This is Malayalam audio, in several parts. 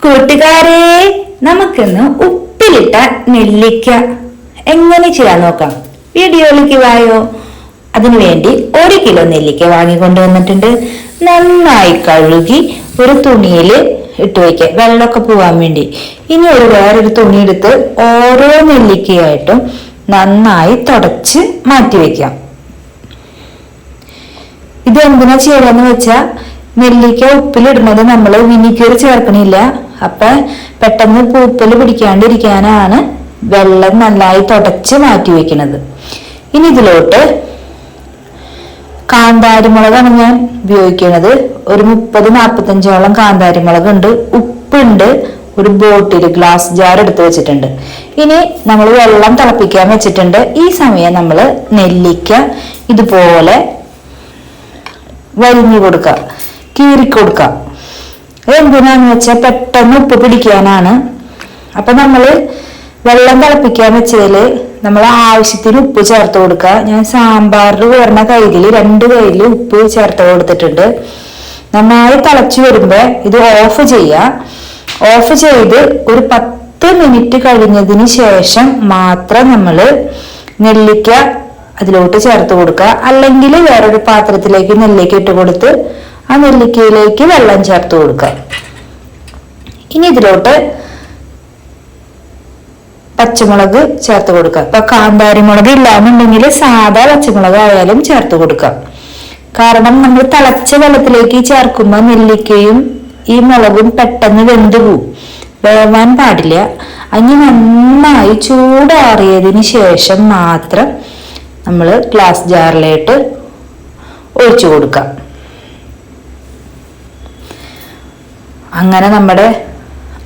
കൂട്ടുകാരെ, നമുക്കിന്ന് ഉപ്പിലിട്ട നെല്ലിക്ക എങ്ങനെ ചെയ്യാൻ നോക്കാം. വീഡിയോയിലേക്ക് വായോ. അതിനുവേണ്ടി 1 കിലോ നെല്ലിക്ക വാങ്ങിക്കൊണ്ടുവന്നിട്ടുണ്ട്. നന്നായി കഴുകി ഒരു തുണിയിൽ ഇട്ട് വയ്ക്കുക, വെള്ളമൊക്കെ പോവാൻ വേണ്ടി. ഇനി വേറൊരു തുണി എടുത്ത് ഓരോ നെല്ലിക്കയായിട്ടും നന്നായി തുടച്ച് മാറ്റി വെക്കാം. ഇത് എന്തിനാ ചെയ്യണമെന്ന് വെച്ചാ, നെല്ലിക്ക ഉപ്പിലിടുന്നത് നമ്മൾ വിനിഗർ ചേർക്കണില്ല. അപ്പൊ പെട്ടെന്ന് പൂപ്പല് പിടിക്കാണ്ടിരിക്കാനാണ് വെള്ളം നന്നായി തുടച്ച് മാറ്റി വെക്കുന്നത്. ഇനി ഇതിലോട്ട് കാന്താരിമുളകാണ് ഞാൻ ഉപയോഗിക്കുന്നത്. ഒരു 30-45ഓളം കാന്താരിമുളക് ഉണ്ട്. ഉപ്പുണ്ട്. ഒരു ബോട്ടിൽ ഗ്ലാസ് ജാർ എടുത്ത് വെച്ചിട്ടുണ്ട്. ഇനി നമ്മൾ വെള്ളം തിളപ്പിക്കാൻ വെച്ചിട്ടുണ്ട്. ഈ സമയം നമ്മൾ നെല്ലിക്ക ഇതുപോലെ വരിഞ്ഞു കൊടുക്കുക, കീറിക്കൊടുക്കുക. എന്തിനാന്ന് വെച്ചാൽ പെട്ടെന്ന് ഉപ്പ് പിടിക്കാനാണ്. അപ്പൊ നമ്മള് വെള്ളം തിളപ്പിക്കാൻ വെച്ചതില് നമ്മൾ ആവശ്യത്തിന് ഉപ്പ് ചേർത്ത് കൊടുക്കുക. ഞാൻ സാമ്പാറിൽ വരുന്ന കയ്യില് 2 കയ്യില് ഉപ്പ് ചേർത്ത് കൊടുത്തിട്ടുണ്ട്. നന്നായി തിളച്ചു വരുമ്പോ ഇത് ഓഫ് ചെയ്യുക. ഓഫ് ചെയ്ത് ഒരു 10 മിനിറ്റ് കഴിഞ്ഞതിന് ശേഷം മാത്രം നമ്മള് നെല്ലിക്ക അതിലോട്ട് ചേർത്ത് കൊടുക്കുക. അല്ലെങ്കിൽ വേറൊരു പാത്രത്തിലേക്ക് നെല്ലിക്ക ഇട്ട് കൊടുത്ത് ആ നെല്ലിക്കയിലേക്ക് വെള്ളം ചേർത്ത് കൊടുക്കുക. ഇനി ഇതിലോട്ട് പച്ചമുളക് ചേർത്ത് കൊടുക്കുക. ഇപ്പൊ കാന്താരിമുളക് ഇല്ലാന്നുണ്ടെങ്കിൽ സാധാ പച്ചമുളക് ആയാലും ചേർത്ത് കൊടുക്കുക. കാരണം നമ്മൾ തിളച്ച വെള്ളത്തിലേക്ക് ചേർക്കുമ്പോൾ നെല്ലിക്കയും ഈ മുളകും പെട്ടെന്ന് വെന്തു പോവും, വേവാൻ പാടില്ല. അതിന് നന്നായി ചൂടാറിയതിന് ശേഷം മാത്രം നമ്മൾ ഗ്ലാസ് ജാറിലേക്ക് ഒഴിച്ചു കൊടുക്കാം. അങ്ങനെ നമ്മുടെ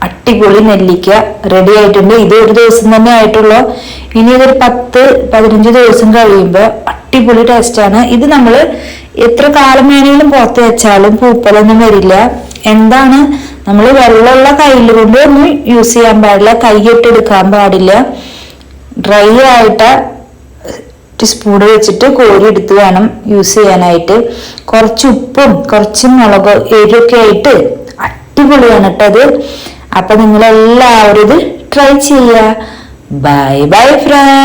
അടിപൊളി നെല്ലിക്ക റെഡി ആയിട്ടുണ്ട്. ഇത് ഒരു ദിവസം തന്നെ ആയിട്ടുള്ളൂ. ഇനി ഇതൊരു 10-15 ദിവസം കഴിയുമ്പോൾ അടിപൊളി ടേസ്റ്റാണ്. ഇത് നമ്മൾ എത്ര കാലം വേണമെങ്കിലും പുറത്ത് വെച്ചാലും പൂപ്പലൊന്നും വരില്ല. എന്താണ്, നമ്മൾ വെള്ളമുള്ള കയ്യിൽ കൊണ്ട് ഒന്നും യൂസ് ചെയ്യാൻ പാടില്ല, കൈയിട്ടെടുക്കാൻ പാടില്ല. ഡ്രൈ ആയിട്ട് സ്പൂൺ വെച്ചിട്ട് കോരി എടുത്ത് വേണം യൂസ് ചെയ്യാനായിട്ട്. കുറച്ച് ഉപ്പും കുറച്ച് മുളക് എരിവൊക്കെ ആയിട്ട് അടിപൊളിയാണ് കേട്ടത്. അപ്പൊ നിങ്ങളെല്ലാവരും ഇത് ട്രൈ ചെയ്യുക. Bye bye friends.